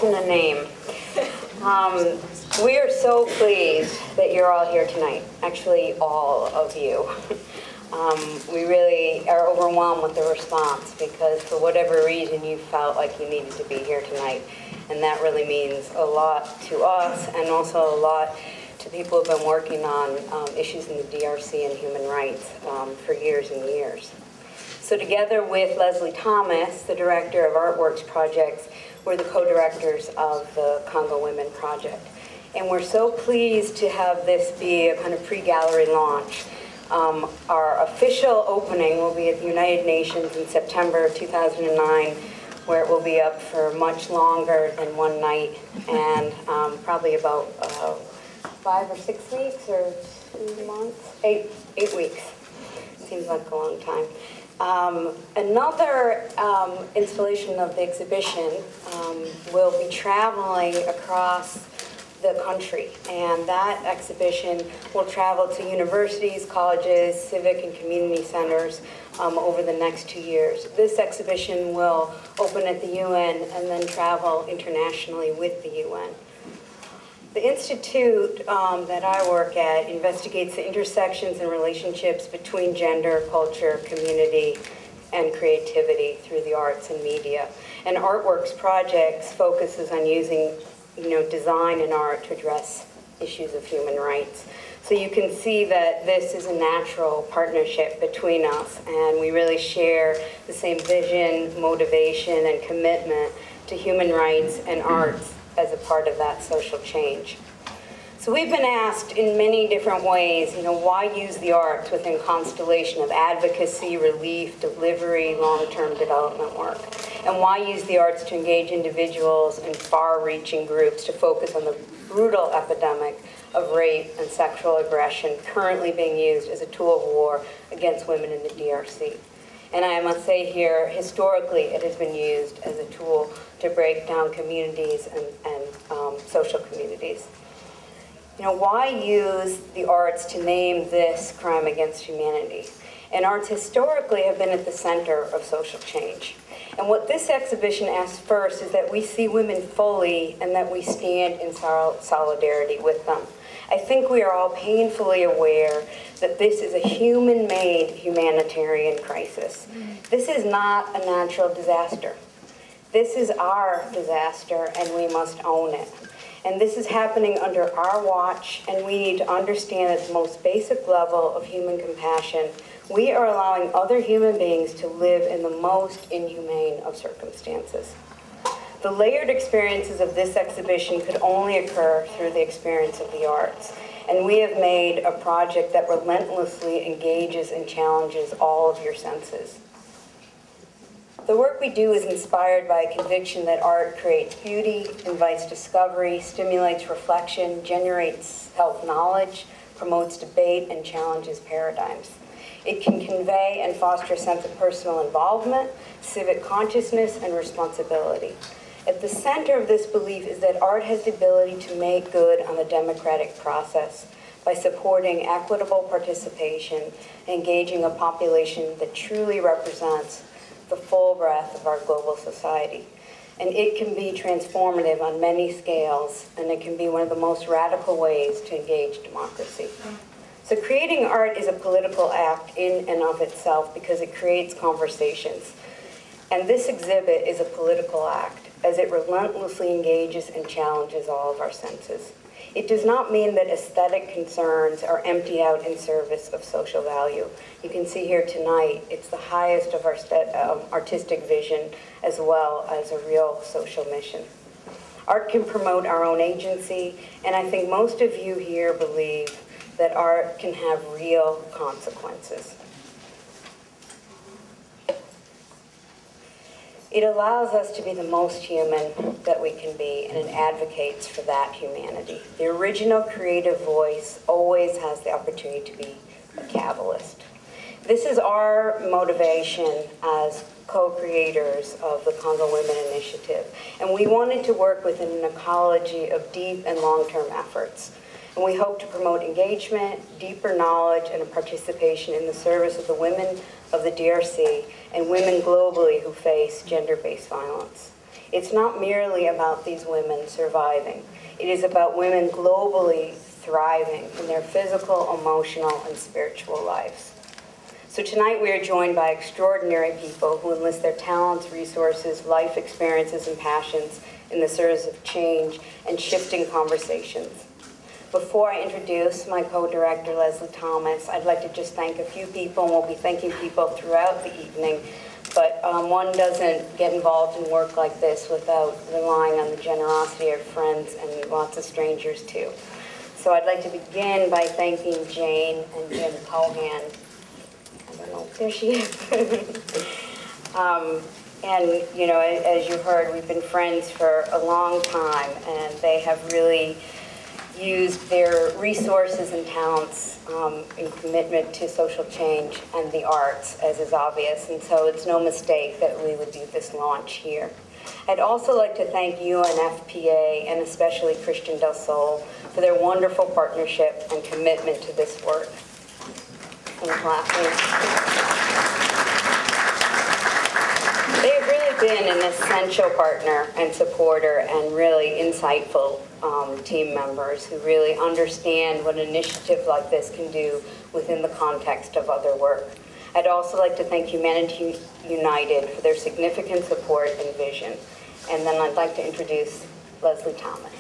arts in the name. We are so pleased that you're all here tonight, actually all of you. We really are overwhelmed with the response because for whatever reason you felt like you needed to be here tonight. And that really means a lot to us and also a lot to people who have been working on issues in the DRC and human rights for years and years. So together with Leslie Thomas, the director of Artworks Projects, we're the co-directors of the Congo Women Project. And we're so pleased to have this be a kind of pre-gallery launch. Our official opening will be at the United Nations in September 2009, where it will be up for much longer than one night and probably about 5 or 6 weeks or 2 months, 8 weeks. Seems like a long time. Another installation of the exhibition will be traveling across the country, and that exhibition will travel to universities, colleges, civic and community centers over the next 2 years. This exhibition will open at the UN and then travel internationally with the UN. The institute that I work at investigates the intersections and relationships between gender, culture, community, and creativity through the arts and media. And Artworks Projects focuses on using design and art to address issues of human rights. So you can see that this is a natural partnership between us, and we really share the same vision, motivation, and commitment to human rights and arts as a part of that social change. So we've been asked in many different ways, why use the arts within constellation of advocacy, relief, delivery, long-term development work? And why use the arts to engage individuals and far-reaching groups to focus on the brutal epidemic of rape and sexual aggression currently being used as a tool of war against women in the DRC? And I must say here, historically, it has been used as a tool to break down communities and social communities. Why use the arts to name this crime against humanity? And arts historically have been at the center of social change. And what this exhibition asks first is that we see women fully and that we stand in solidarity with them. I think we are all painfully aware that this is a human-made humanitarian crisis. This is not a natural disaster. This is our disaster, and we must own it. And this is happening under our watch, and we need to understand at the most basic level of human compassion, we are allowing other human beings to live in the most inhumane of circumstances. The layered experiences of this exhibition could only occur through the experience of the arts. And we have made a project that relentlessly engages and challenges all of your senses. The work we do is inspired by a conviction that art creates beauty, invites discovery, stimulates reflection, generates self-knowledge, promotes debate, and challenges paradigms. It can convey and foster a sense of personal involvement, civic consciousness, and responsibility. At the center of this belief is that art has the ability to make good on the democratic process by supporting equitable participation, engaging a population that truly represents the full breadth of our global society. And it can be transformative on many scales, and it can be one of the most radical ways to engage democracy. So creating art is a political act in and of itself because it creates conversations. And this exhibit is a political act as it relentlessly engages and challenges all of our senses. It does not mean that aesthetic concerns are emptied out in service of social value. You can see here tonight, it's the highest of our artistic vision as well as a real social mission. Art can promote our own agency, and I think most of you here believe that art can have real consequences. It allows us to be the most human that we can be, and it advocates for that humanity. The original creative voice always has the opportunity to be a catalyst. This is our motivation as co-creators of the Congo Women Initiative, and we wanted to work within an ecology of deep and long-term efforts. And we hope to promote engagement, deeper knowledge, and a participation in the service of the women of the DRC and women globally who face gender-based violence. It's not merely about these women surviving. It is about women globally thriving in their physical, emotional, and spiritual lives. So tonight we are joined by extraordinary people who enlist their talents, resources, life experiences, and passions in the service of change and shifting conversations. Before I introduce my co-director, Leslie Thomas, I'd like to just thank a few people, and we'll be thanking people throughout the evening, but one doesn't get involved in work like this without relying on the generosity of friends and lots of strangers too. So I'd like to begin by thanking Jane and Jim Cohan. I don't know, there she is. And, you know, as you heard, we've been friends for a long time, and they have really used their resources and talents in commitment to social change and the arts, as is obvious. And so it's no mistake that we would do this launch here. I'd also like to thank UNFPA and especially Christian Del Sol for their wonderful partnership and commitment to this work. They've really been an essential partner and supporter and really insightful team members who really understand what an initiative like this can do within the context of other work. I'd also like to thank Humanity United for their significant support and vision. And then I'd like to introduce Leslie Thomas.